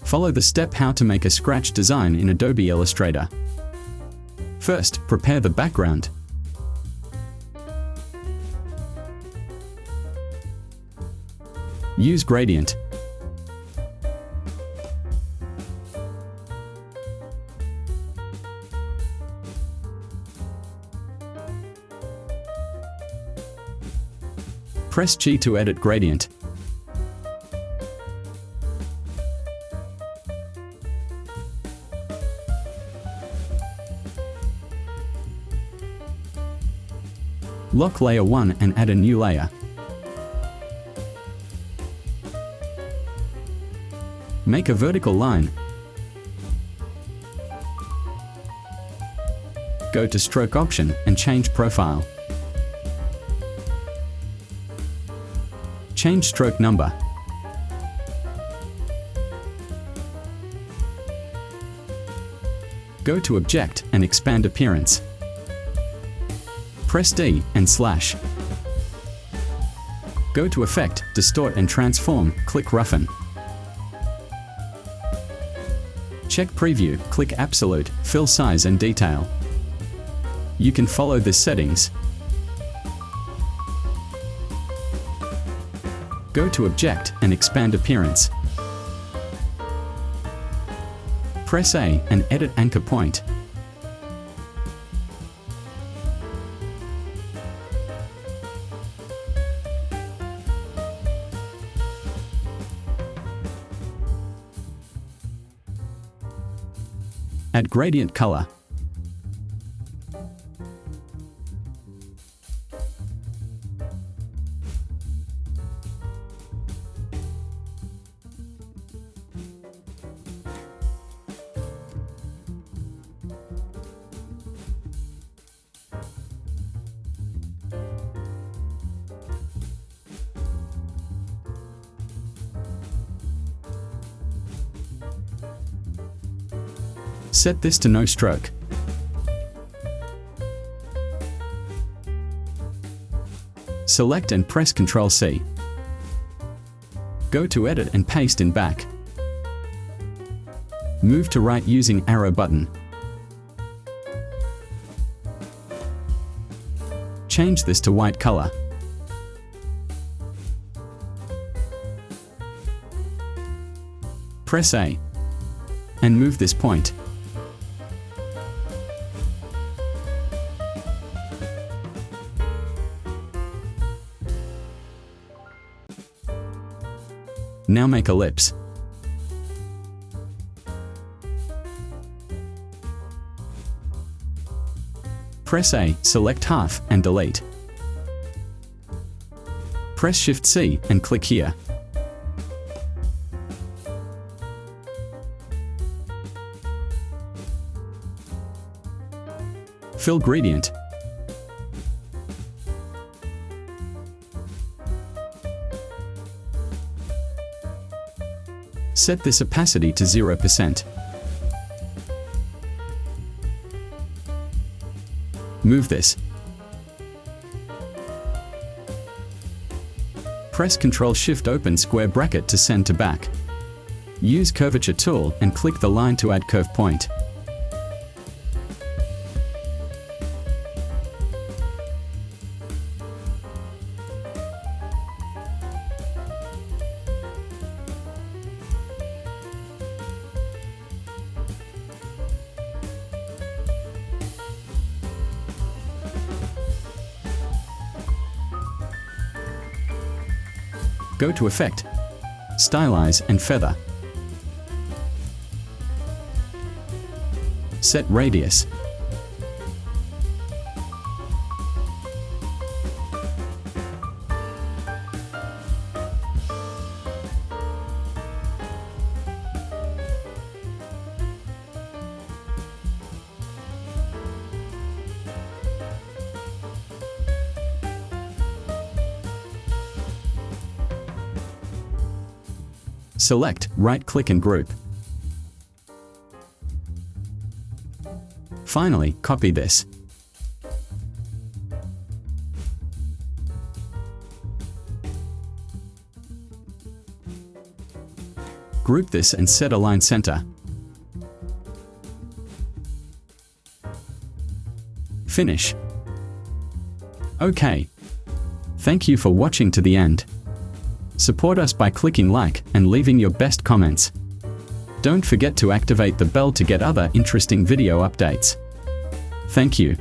Follow the step how to make a scratch design in Adobe Illustrator. First, prepare the background. Use gradient. Press G to edit gradient. Lock layer 1 and add a new layer. Make a vertical line. Go to Stroke option and change Profile. Change stroke number. Go to Object and expand Appearance. Press D and slash. Go to Effect, Distort and Transform, click Roughen. Check Preview, click Absolute, Fill Size and Detail. You can follow the settings. Go to Object and expand Appearance. Press A and edit Anchor Point. Add gradient color. Set this to no stroke. Select and press Ctrl C. Go to Edit and paste in back. Move to right using arrow button. Change this to white color. Press A and move this point. Now make ellipse. Press A, select half and delete. Press Shift C and click here. Fill gradient. Set this opacity to 0%. Move this. Press Ctrl-Shift open square bracket to send to back. Use Curvature tool and click the line to add curve point. Go to Effect, Stylize and Feather. Set radius. Select, right-click and group. Finally, copy this. Group this and set align center. Finish. OK. Thank you for watching to the end. Support us by clicking like and leaving your best comments. Don't forget to activate the bell to get other interesting video updates. Thank you.